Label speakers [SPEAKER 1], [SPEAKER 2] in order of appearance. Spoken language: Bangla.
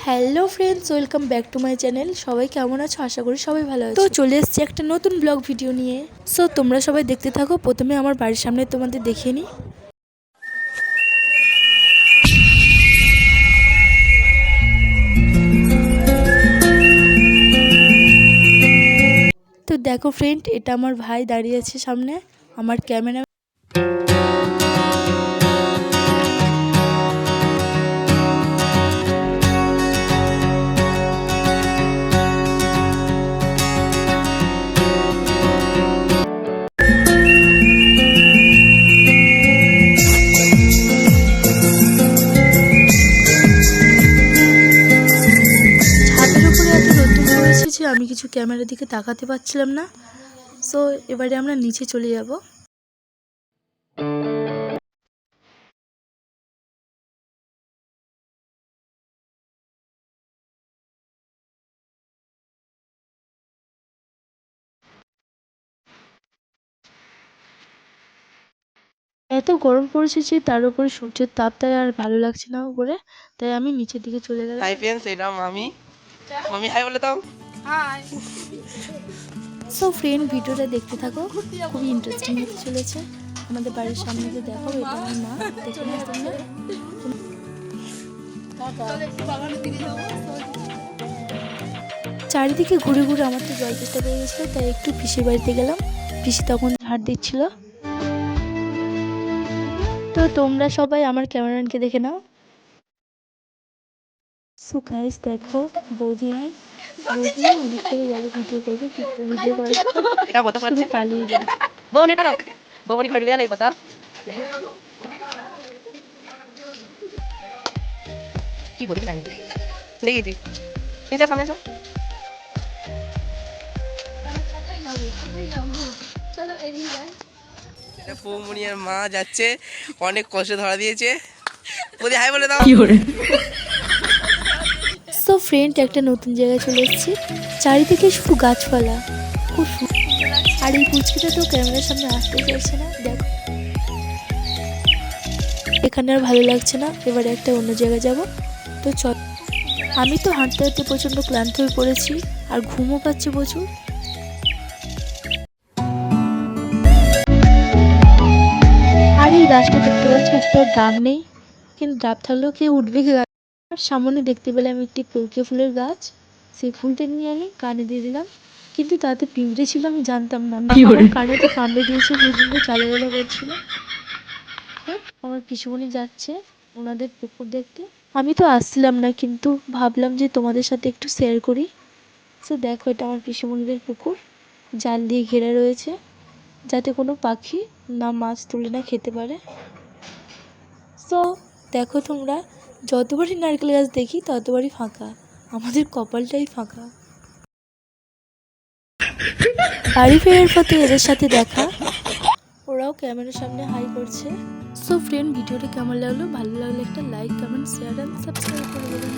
[SPEAKER 1] Hello friends, welcome back to my channel. সবাই কেমন আছো? আশা করি সবাই ভালো আছো। তো চলে এসেছি একটা নতুন ব্লগ ভিডিও নিয়ে। সো তোমরা সবাই দেখতে থাকো। প্রথমে আমার বাড়ির সামনে তোমাদের দেখিয়ে নিই। তো দেখো ফ্রেন্ড, এটা আমার ভাই দাঁড়িয়ে আছে সামনে, আমার ক্যামেরা। আমি কিছু ক্যামেরার দিকে তাকাতে পারছিলাম না। সো এবারে আমরা নিচে চলে যাব। এত গরম পড়েছে যে তার উপরে সূর্যের তাপ, তাই আর ভালো লাগছে না উপরে, তাই আমি নিচের দিকে চলে গেলাম।
[SPEAKER 2] হাই ফ্রেন্ডস, এটা মামি। মামি হাই বলে দাও।
[SPEAKER 1] হাই। সো ফ্রেন্ড, ভিডিওটা দেখতে থাকো, খুবই ইন্টারেস্টিং হতে চলেছে। আমাদের বাড়ির সামনে যে দেখো, এটা আমার মা। দেখে না তোমরা? চারিদিকে ঘুরে ঘুরে আমার তো জল তেষ্টা পেয়ে গেছিলো, তাই একটু পিসির বাড়িতে গেলাম। পিসি তখন ঝাড় দিচ্ছিল। তো তোমরা সবাই আমার ক্যামেরাম্যানকে দেখে নাও। সো গাইস দেখো, বৌদি নাই। বৌদি ওদিক থেকে যাবে ভিডিও করবে, ভিডিও করে
[SPEAKER 2] এটা বতা
[SPEAKER 1] শুধু পালিয়ে যাবে।
[SPEAKER 2] বোন এটা নাও। বোন ঘর লিয়া নাই বতা। কি বলি নাই দেখি তুই নিচে সামনে যাও। এটা পৌমনিয়ার মা যাচ্ছে, অনেক কষ্ট ধরা দিয়েছে। বলি হাই বলে দাও।
[SPEAKER 1] সো ফ্রেন্ড, একটা নতুন জায়গায় চলে এসেছি। চারিদিকে শুধু গাছপালা, খুব আর এই পুচকিটা তো ক্যামেরার সামনে আসতে চাইছে না। দেখো, এখানে আর ভালো লাগছে না, এবারে একটা অন্য জায়গায় যাব। তো চল। আমি তো হাঁটতে হাঁটতে প্রচণ্ড ক্লান্ত হয়ে পড়েছি, আর ঘুমও পাচ্ছে প্রচুর। আর এই গাছটা দেখতে পাচ্ছি, একটা ডাব নেই, কিন্তু ডাব থাকলেও কেউ উঠবে কি? সামনে দেখতে পেলাম একটি কলকে ফুলের গাছ। সেই ফুলটা নিয়ে আমি কানে দিয়ে দিলাম, কিন্তু তাতে পিঁপড়ে ছিল, আমি জানতাম না। আমার কানে তো কামড়ে দিয়েছে, প্রচন্ড চালাচালা করছিল। আমার পিসুমণি যাচ্ছে ওনাদের পুকুর দেখতে। আমি তো আসছিলাম না, কিন্তু ভাবলাম যে তোমাদের সাথে একটু শেয়ার করি। তো দেখো, এটা আমার পিসুমণিদের পুকুর, জাল দিয়ে ঘেরা রয়েছে, যাতে কোনো পাখি না মাছ তুলে না খেতে পারে। সো দেখো তোমরা, যতবারই নারকেল গাছ দেখি ততবারই ফাঁকা, আমাদের কপালটাই ফাঁকা। বাড়ি ফেরার পথে এদের সাথে দেখা, ওরাও ক্যামেরার সামনে হাই করছে। সো ফ্রেন্ড, ভিডিওটা কেমন লাগলো? ভালো লাগলে একটা like, comment, share and subscribe করে দেবেন।